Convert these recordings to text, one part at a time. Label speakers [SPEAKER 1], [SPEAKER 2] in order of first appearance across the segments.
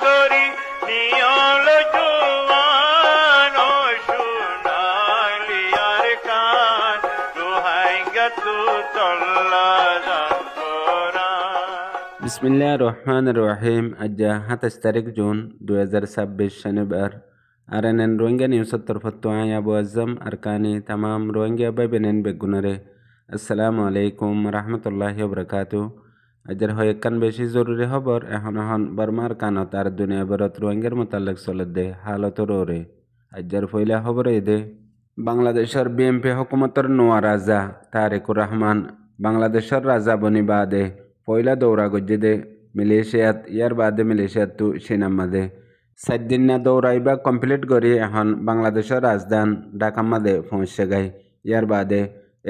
[SPEAKER 1] গরি নিয়ল জুয়ান ও সোনালিয়ার কান দোহাই গতু চল্লা
[SPEAKER 2] বিসমিল্লাহ রহমান রহিম। আজ 27 তারিখ জুন 2026 শনিবার। আরএনএন রোহিঙ্গা নিউজের তরফত আবু আজম আরকানি তামাম রোহিঙ্গা ভাই বেনেন বেগুনরে আসসালামু আলাইকুম রহমতুল্লাহি বরকাতু। আজের হয় একখান বেশি জরুরি খবর এখন বর্মার কানত আর দুনিয়া ভরত রোহিঙ্গার মোতালেক চলত দে হালত রোরে। আজের ফইলা খবর দে বাংলাদেশের বিএমপি হুকুমতর নোয়া রাজা তারেকুর রহমান বাংলাদেশের রাজা বনি বাদে পয়লা দৌড়া গজ্জে মিলেশিয়াত ইয়ার বাদে মিলেশিয়াত তু সিনামাদে 7 দিন না দৌড়াইবা কমপ্লিট করি এখন বাংলাদেশের রাজধান ঢাকা মাদে পৌঁছে গাই। ইয়ার বাদে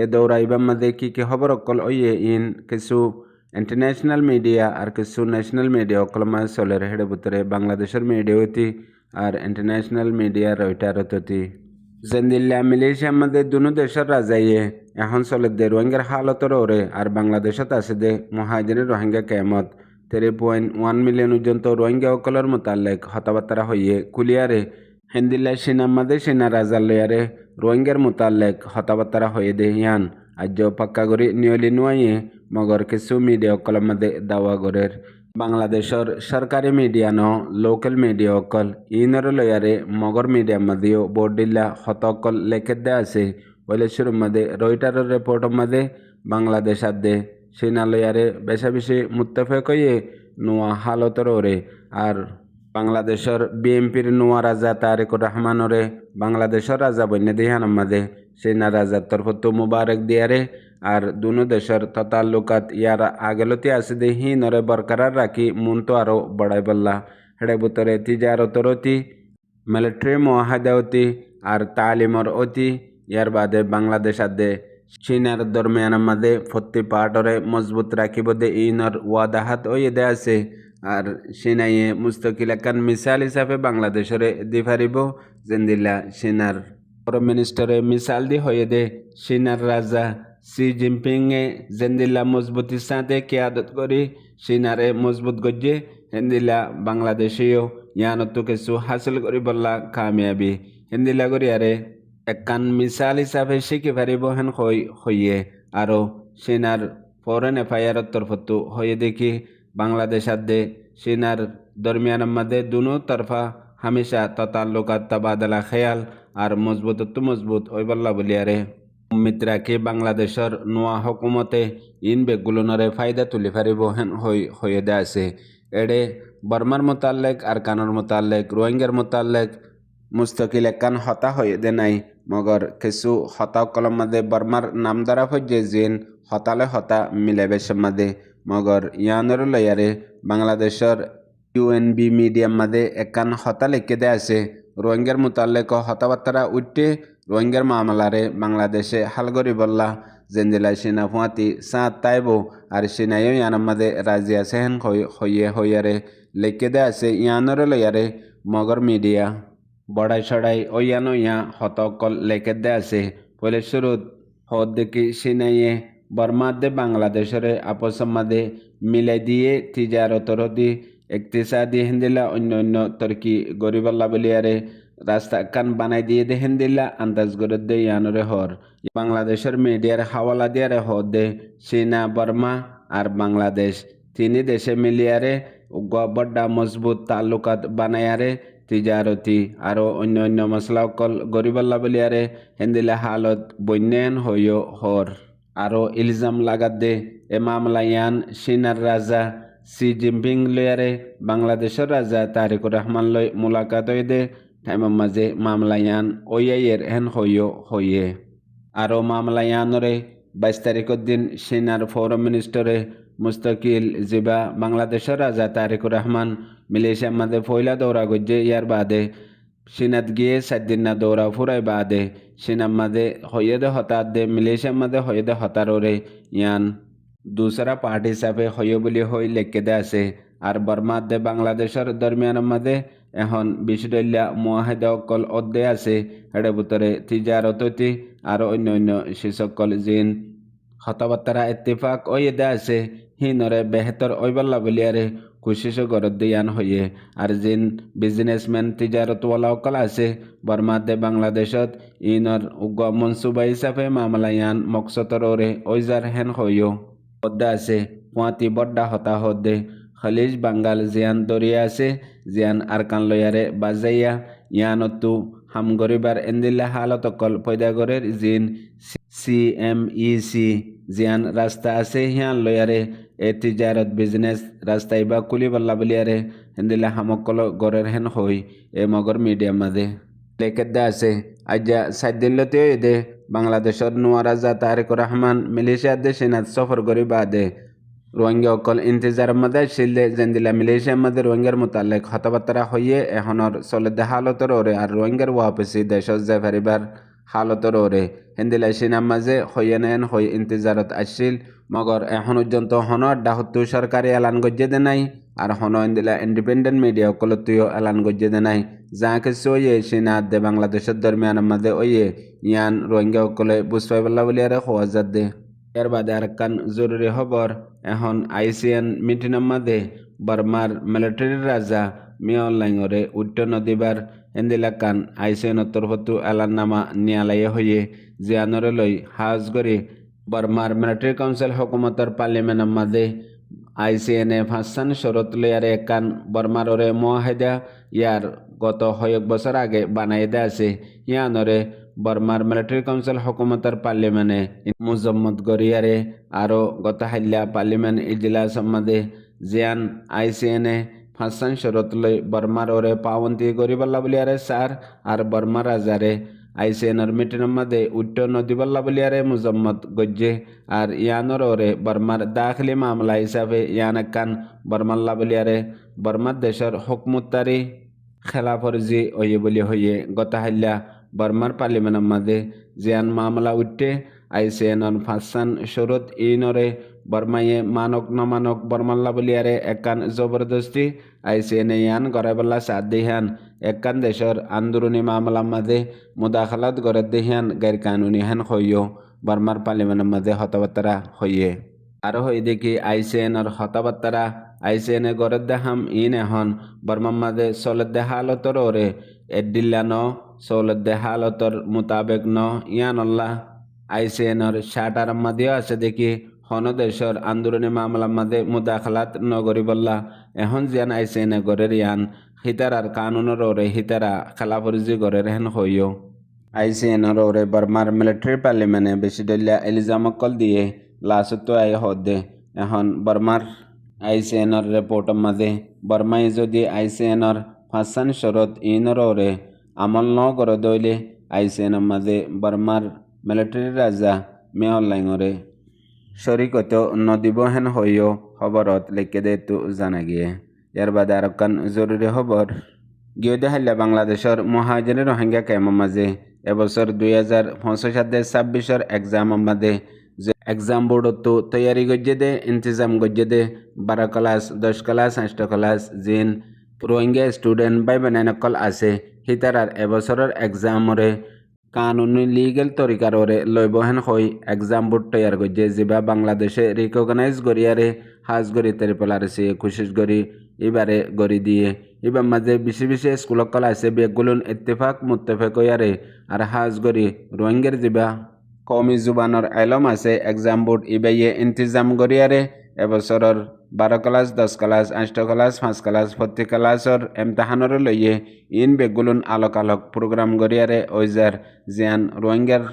[SPEAKER 2] এ দৌড়াইবার মাদে কি খবর অকল ওয়ে ইন কিছু ইন্টারন্যাশনাল মিডিয়া আর কিছু ন্যাশনাল মিডিয়া অকল মাঝে চলে হেডে ভিতরে বাংলাদেশের মিডিয়া হতি আর ইন্টারন্যাশনাল মিডিয়া রয়টার হতি জেন্দিল্লা মিলেশিয়ার মধ্যে দুনো দেশের রাজাইয়ে এখন চলে দে রোহিঙ্গার হালতর ওরে আর বাংলাদেশত আছে দে মহাজনের রোহিঙ্গা কেমত 3.1 মিলিয়ন পর্যন্ত রোহিঙ্গা অকলের মোতালেক হতাবার্তা হইয়ে কুলিয়ারে হিন্দিল্লা সিনার মাদে সিনা রাজার লয়ারে রোহিঙ্গার মোতালেক হতাবার্তা হয়ে দে ইয়ান আজ পাক্কা করে নিয়লি নুয়াইয়ে মগর কিছু মিডিয়া অকলের মধ্যে দাওয়া গরের বাংলাদেশের সরকারি মিডিয়া ন লোকাল মিডিয়া অকল ইনর লয়ারে মগর মিডিয়া মধ্যেও বোর্ডিল্লা হত অকল লেখে দে আছে ওইলে শুরুর মধ্যে রয়টারের রিপোর্টের মধ্যে বাংলাদেশ আদে সিনা লয়ারে বেশা বেশি মুত্তাফেক হয়ে নোয়া হালতর ওরে আর বাংলাদেশের বিএমপির নোয়া রাজা তারেকুর রহমানরে বাংলাদেশের রাজা বন্যা দিহান মাদে সিনা রাজার তরফত মুবারক দিয়ারে আর দুনো দেশের ততাল্লুকাত ইয়ার আগেলতি আছে দে হি নরে বরকরার রাখি মন তো আরও বড়াই বললা হেডে ভিতরে তিজারতর অতি মিলিটারি মহাদা অতি আর তালিমর অতি ইয়ার বাদে বাংলাদেশ আদে চীনের দরমিয়ানের মাঝে প্রতি পার্টরে মজবুত রাখিব দে ইনর ওয়াদাহাত ওই দে আছে আর সিনাইয়ে মুস্তকিল একান মিসাল হিসাবে বাংলাদেশের দি পারিব জেন্দিল্লা সিনার পরম মিনিস্টারে মিসাল দি হয়ে দে সিনার রাজা সি জিনপিংয়ে জেন্দিল্লা মজবুতির সাথে কিয়াদত করি সিনারে মজবুত গজ্জে হেন্দিল্লা বাংলাদেশেও ইয়ানত কিছু হাসিল করি বললা কামিয়াবি হেন্দিল্লা করি আরে একখান মিসাল হিসাবে শিখি পারিব হেন হইয়ে আরও সিনার ফরেন এফআইআর তরফত হয়ে দেখি বাংলাদেশ আদে সিনার দরমিয়ানের মধ্যে দুনো তরফা হামেশা ততাল্লুকাত তাবাদলা খেয়াল আর মজবুত ওই বল্লা বলিয়ারে মিত্রাকে বাংলাদেশের নোয়া হুকুমতে ইন বেগুলনরে ফায়দা তুলি পারিব হেন হয়ে দে আছে এডে বর্মার মোতালেক আর কানোর মোতালেক রোহিঙ্গার মোতালেক মুস্তকিল একান হতা হয়ে দে নাই মগর কিছু হতা কলম মাদে বর্মার নাম দ্বারা হয়ে যেন হতালে হতা মিলেবে মাদে মগর ইয়ানর লয়ারে বাংলাদেশের ইউএনবি মিডিয়াম মাদে একান হতা লিখে দে আছে রোহিঙ্গার মোতালেক হতাবার্তারা উঠে রোহিঙ্গার মামলারে বাংলাদেশে হালগরি বললা জেন্দিলাই সিনা ফুয়াতি সাঁত তাইব আর সিনাইও ইয়ানার মাদে রাজি আছে হেন হইয়ারে লিখে দে আছে ইয়ানর লয়ারে মগর মিডিয়া বড়াই সড়াই ওয়ানো ইয়া হতকল লেখে দে আছে পলে শুরুত হদ দেখি সিনাইয়ে বর্মাদে বাংলাদেশের আপস মাদে মিলাই দিয়ে তিজারতর দি একতিসাদি হিন্দিলা অন্য তর্কি গরিবাল্লা বলিয়ারে রাস্তা কান বানাই দিয়ে দে হিন্দিলা আন্দাজ করে দে ইয়ানরে হর বাংলাদেশের মিডিয়ার হাওয়ালা দিয়ারে হদ দে চীনা বর্মা আর বাংলাদেশ তিনি দেশে মিলিয়ারে বড্ডা মজবুত তাল্লুকাত বানায়ারে তিজারতি আরও অন্য মশলা অকল গরিবাল্লা বলিয়ারে হেন্দিলা হালত বন্যান হইও হর আরও ইলজাম লাগাত দে এ মামলা ইয়ান সিনার রাজা সি জিনপিং লয়ারে বাংলাদেশের রাজা তারেকুর রহমান লয় মুলাকাত হয়ে দে টাইমের মাঝে মামলা ইয়ান ওয়াইয়ের হেন হইয়ে আরও মামলা ইয়ানরে 22 তারিখের দিন সিনার ফরেন মিনিস্টারে মুস্তকিল জিবা বাংলাদেশের রাজা তারেকুর রহমান মিলেশিয়ার মাঝে ফয়লা দৌড়া গজ্জে ইয়ার বাদে সিনাত গিয়ে 7 দিন না দৌড়া ফুরাই বাদে সিনার মাঝে হয়ে দে হতাত দে মিলেশিয়ার মাঝে হয়ে দে হতারে ইয়ান दूसरा पार्ट हिसाবে হইয় বলি হই লেখকে দে আছে আর বর্মার দে বাংলাদেশের দরমিয়ানের মাঝে এখন বিশ্বদল্যা মুয়াহিদা অকল অধ্যে আছে হেডে ভিতরে তিজারততি আর অন্য সে সকল জিন হতাবার্তারা ইত্তেফাক ওই দে আছে হিনরে বেহতর ওইবাল্লা বলিয়ারে কোশিশও গরত দিয়ান হইয়ে আর জিন বিজনেসম্যান তিজারতওয়ালা অকল আছে বর্মাতে বাংলাদেশত ইনর উগ্র মনসুবা হিসাবে মামলা ইয়ান মকসতর ওরে ওইজার হেন হইও পদ্মা আছে পুঁয়াতি বড্ডা হতাহত দে খলিজ বাঙ্গাল জিয়ান দরিয়া আছে জিয়ান আরকান লয়ারে বাজাইয়া ইয়ানতো হামগরিবার এন্দিল্লা হালত অকল পয়দাগরের জিন CMEC জিয়ান রাস্তা আছে হিয়ান লয়ারে এ তিজারত বিজনেস রাস্তাই বা কুলি বল্লা বলিয়ারে এন্দিল্লা হামকল গরের হেন হই এ মগর মিডিয়াম মাঝে লেখেদ্দা আছে আজ্জা সাইদিল্লতে দে বাংলাদেশের নোয়ারাজা তারেকুর রহমান মিলিশিয়া দে সেনাত সফর করি বাদে রোহিঙ্গা অকল ইন্তজার মধ্যে শিলদে জেন্দিলা মালয়েশিয়ার মধ্যে রোহিঙ্গার মোতালেক হতাবার্তা হইয়ে এখনর চলেদে হালতর ওরে আর রোহিঙ্গার ওয়াপসি দেশ যে ফেরিবার হালতর ওরে হিন্দিলা সিনার মাঝে হইয়েন হই ইন্তজারত আসছিল মগর এখন পর্যন্ত হন ডাহত্তু সরকারি এলান গজ্জে দে নাই আর হন ইন্দিলা ইন্ডিপেন্ডেন্ট মিডিয়া অকলতুও এলান গজ্জে দে নাই যা কিছু ওয়ে সিনাত দে বাংলাদেশের দরমিয়ানের মাঝে ওয়ে ইয়ান রোহিঙ্গা অকলে বুঝপাইবল্লা বলিয়ারে খোয়াজাত দে এর বাদে আর কান জরুরি খবর এখন ICN মিটিংয়ের মাঝে বর্মার মিলিটারির রাজা মিয়ান লাইঙরে উত্ত নদীবার এন্দিলাকান ICN তরফতো এলাননামা নিয়ালাইয়ে হইয়ে জিয়ানরে লই হাজ করে বর্মার মিলিটারি কাউন্সিল হুকুমতর পার্লিমেন্টের মাঝে ICN ফাঁসান শরত লইয়ারে একান বর্মার ওরে মুয়াহিদা ইয়ার গত কয়েক বছর আগে বানাই দে আছে ইয়ানরে বর্মার মিলিটারি কাউন্সিল হুকুমতর পার্লিমেন্টে মুজম্মত গরিয়ারে আরও গত হাইল্লা পার্লিমেন্ট ইজলাস মাঝে জিয়ান ICN ফাঁসান শরত লই বর্মার ওরে পাবন্তি গরিবাল্লা বলিয়ারে সার আর বর্মার রাজারে ICNর মিটিংয়ের মাঝে উত্ত নদীবাল্লা বলিয়ারে মুজম্মত গজ্জে আর ইয়ানর ওরে বর্মার দাখিলি মামলা হিসাবে ইয়ান একান বর্মাল্লা বলিয়ারে বর্মার দেশের হুকমতারি খেলাফরজি ওয়ে বলি হইয়ে গত হাইল্লা বর্মার পার্লিমেন্টের মাঝে জিয়ান মামলা উঠে ICNর ফাঁসান শরত ইনরে বর্মাইয়ে মানক নমানক বর্মাল্লা বলিয়ারে একান জবরদস্তি ICN ইয়ান গড়াইবল্লা সাথ দিহান একান দেশের আন্দোলনী মামলার মাঝে মুদাখালাত গড়ে দিহান গैर কানুনি হেন হইও বর্মার পার্লিমেন্টের মাঝে হতাবার্তা হইয়ে আরও হই দেখি ICNর হতাবার্তা ICN গড়ে দেহাম ইন এখন বর্মার মাঝে চলতে হালতর ওরে এডিল্লা ন চলতে হালতর মোতাবেক ন ইয়ান আল্লাহ ICNর শাটার মাঝেও আছে দেখি হন দেশের আন্দোলনী মামলার মাঝে মুদাখালাত নগরিবল্লা এখন জিয়ান ICN গড়ের ইয়ান হিতারার কানুনের ওরে হিতারা খেলাফরজি গড়ের হেন হইও ICNর ওরে বর্মার মিলিটারি পার্লিমেন্টে বেশি ডলিয়া এলিজামকল দিয়ে লাসত্ব আই হদে এখন বর্মার ICNর রিপোর্টের মাঝে বর্মাই যদি ICNর ফাঁসান শরত ইনর ওরে আমল ন করে দইলে ICNর মাঝে বর্মার মিলিটারি রাজা মিয়ান লাইঙরে শরিকত নদীব হেন হইও খবরত লিখে দে তো জানা গিয়ে এর বাদে আর কান জরুরি খবর গিয়ে দেখাইলা বাংলাদেশের মহাজনী রোহিঙ্গা ক্যাম্পের মাঝে এবছর 2025-26 এক্সামের মাঝে যে এক্সাম বোর্ডতো তৈয়ারি গজ্জে দে ইন্তজাম গজ্জে দে 12 ক্লাস 10 ক্লাস 8 ক্লাস জিন রোহিঙ্গা স্টুডেন্ট বাই বানাইনকল আছে হিতারার এবছরের এক্সামরে কানুনি লিগেল তরিকার ওরে লইব হেন হই এক্সাম বোর্ড তৈয়ার গজ্জে যেবা বাংলাদেশে রিকগনাইজ গরিয়ারে হাজ গরি তেরিপলারেছে কোশিশ গরি এবারে গড়ি দিয়ে এবার মাঝে বেশি বেশি স্কুলকল আছে বেগুলুন ইত্তেফাক মুত্তেফাক হইয়ারে আর হাজ গরি রোহিঙ্গার যেবা কমি জুবানর আলম আছে এক্সাম বোর্ড ইবাইয়ে ইন্তজাম গরিয়ারে এবছরের 12 ক্লাস 10 ক্লাস 8 ক্লাস 5 ক্লাস প্রতি ক্লাসর এমতাহানর লইয়ে ইন বেগুলুন আলোক আলোক প্রোগ্রাম গরিয়ারে ওইজার জিয়ান রোহিঙ্গার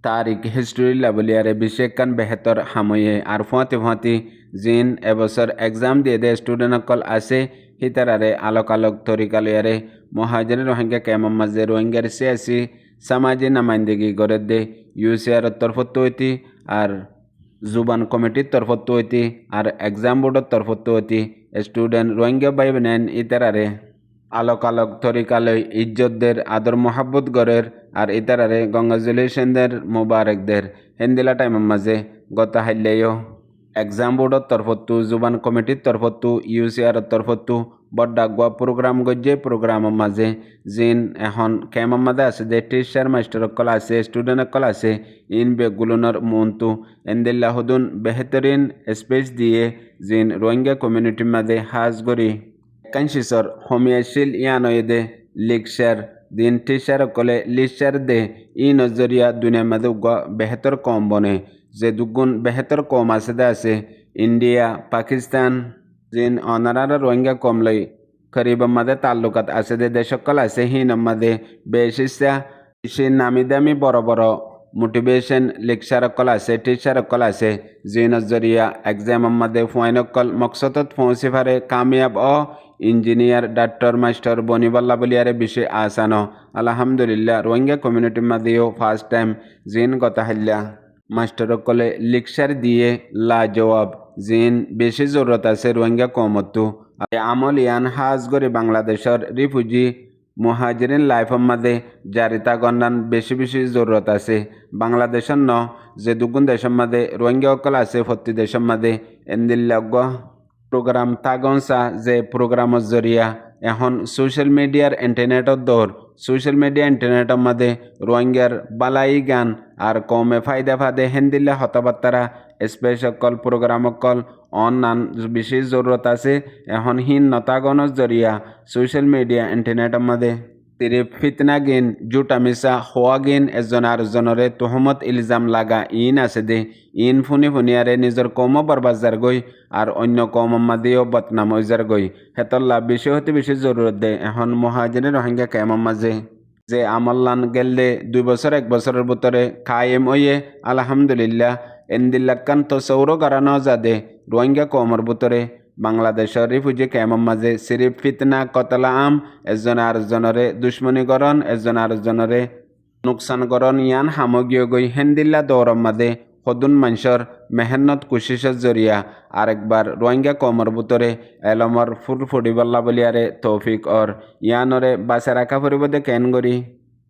[SPEAKER 2] তারিখ হিস্ট্রি লাবলিয়ারে বিশেষ কান বেহতর হাময়ে আর ফুঁয়াতি জিন এবছর এক্সাম দিয়ে দে স্টুডেন্ট অকল আছে হিতারারে আলোক আলোক তরিকা লইয়ারে মহাজনী রোহিঙ্গা ক্যাম্পের মাঝে রোহিঙ্গার সিয়াসি সামাজিক নামাইন্দিগি গড়ে দে UCR তরফত হইতি আর জুবান কমিটির তরফত হইতি আর এক্সাম বোর্ডের তরফত হইতি স্টুডেন্ট রোহিঙ্গা ভাই বোনেন ইতারারে আলোক আলোক তরিকালয় ইজ্জতদের আদর মোহাব্বত গড়ের আর ইতারারে কংগ্রাচুলেশনদের মোবারকদের হেন্দিলা টাইমের মাঝে গত হাইলেও এক্সাম বোর্ডর তরফতো জুবান কমিটির তরফতো ইউসিআর তরফতো বড্ডাগুয়া প্রোগ্রাম গজ্জে প্রোগ্রামের মাঝে জিন এখন কেমন মাঝে আছে যে টিচার মাস্টার কল আছে স্টুডেন্ট কল আছে ইন বেগুলোনার মন্তু এন্দিল্লাহদুন বেহতরিন স্পেস দিয়ে জিন রোহিঙ্গা কমিউনিটির মাঝে হাজ গরি কাঞ্চিসর হোমিয়াশিল ইয়ানয়েদে লিকশার দিন টিচার কলে লিকশার দে ই নজরিয়া দুনিয়ার মাঝে বেহতর কম বনে যে দুগুণ বেহতর কম আছে ইন্ডিয়া পাকিস্তান জিন অনারারা রোহিঙ্গা কমলাই করিব মাদে তাল্লুকাত আছে দে দেশকল আছে হিন মাদে বেশিসা সে নামি দামি বড় বড় মোটিভেশন লেকচার কল আছে টিচার কল আছে যে নজরিয়া এক্সাম মাদে ফাইনকল মকসদত পৌঁছে পারে কামিয়াব ইঞ্জিনিয়ার ডাক্তার মাস্টার বনিবাল্লা বলিয়ারে বিষয় আসানো আলহামদুলিল্লাহ রোহিঙ্গা কমিউনিটির মাঝেও ফার্স্ট টাইম জিন গতা হাল্লা মাস্টার কলে লেকচার দিয়ে লা জবাব জিন বেশি জরুরত আছে রোহিঙ্গা কমতো আমল ইয়ান হাজ করে বাংলাদেশের রিফিউজি মুহাজিরিন লাইফের মাঝে জারিতা গণনান বেশি বেশি জরুরত আছে বাংলাদেশের যে দুগুণ দেশের মাঝে রোহিঙ্গা অকল আছে প্রতি দেশের মাঝে এন্দিল্লাগ প্রোগ্রাম তাগনসা যে প্রোগ্রামের জরিয়া এখন সোশ্যাল মিডিয়ার ইন্টারনেটের দৌর সোশ্যাল মিডিয়া ইন্টারনেটের মাঝে রোহিঙ্গার বালাই গান আর কমে ফায়দা ফাদে হেন্দিল্লা হতাবার্তারা স্পেশাল প্রোগ্রাম কল অন্যান বেশি জরুরত আছে এখন হিন নতাগণর জরিয়া সোশ্যাল মিডিয়া ইন্টারনেটের মাঝে তিরিফ ফিতনা গিন জুটা মিসা হওয়া গিন এজন আরেকজনরে তোহমত ইলজাম লাগা ইন আছে দে ইন ফুনি ফুনিয়ারে নিজের কম বরবাজার গই আর অন্য কম মাদিও বদনাম হইজার গই হেতল্লা বেশি হতে বেশি জরুরত দে এখন মহাজিনে রোহিঙ্গা কেমন মাঝে যে আমল্লান গেলে 2 বছর 1 বছরের ভিতরে কায়েম হইয়ে আলহামদুলিল্লাহ এন্দিল্লাকান তো সৌর গারানো যাদে রোহিঙ্গা কমর ভিতরে বাংলাদেশের রিফিউজি কেমন মাঝে সিরিফ ফিতনা কতলা আম এজন আরেকজনরে দুশ্মনী গরণ এজন আরেকজনরে নুকসান গরণ ইয়ান সামগ্রী গই হেন্দিল্লা দৌরম মাঝে সদুন মানুষের মেহনত কুশিসের জরিয়া আরেকবার রোহিঙ্গা কমর ভিতরে এলমর ফুল ফুডিবল্লা বলিয়ারে তৌফিক অর ইয়ানরে বাঁচে রাখা পরিবদে কেন গরি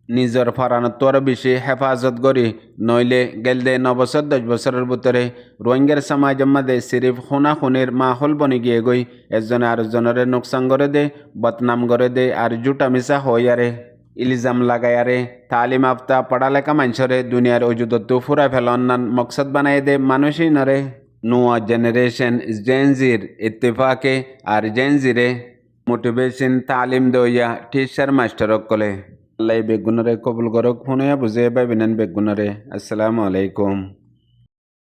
[SPEAKER 2] নিজের ফরানত্বর বেশি হেফাজত করি নইলে গেলদে 9 বছর 10 বছরের ভিতরে রোহিঙ্গার সমাজের মাঝে সিরিফ খুনা খুনির মাহল বনি গিয়ে গই এজনে আরেকজনের নোকসান করে দে বদনাম করে দে আর জুটা মিশা হইয়ারে ইলজাম লাগায়ারে তালিম আফতা পড়ালেখা মানুষরে দুনিয়ার অজুদত ফুরা ফেলন মকসদ বানাই দে মানুষই নরে নুয়া জেনারেশন জেনজির ইত্তেফাকে আর জেনজিরে মোটিভেশন তালিম দইয়া টিচার মাস্টার কলে আল্লাহ বেগুনরে কবুল করক ফোনয়া বুঝে পাইবেন বেগুনরে আসসালামু আলাইকুম।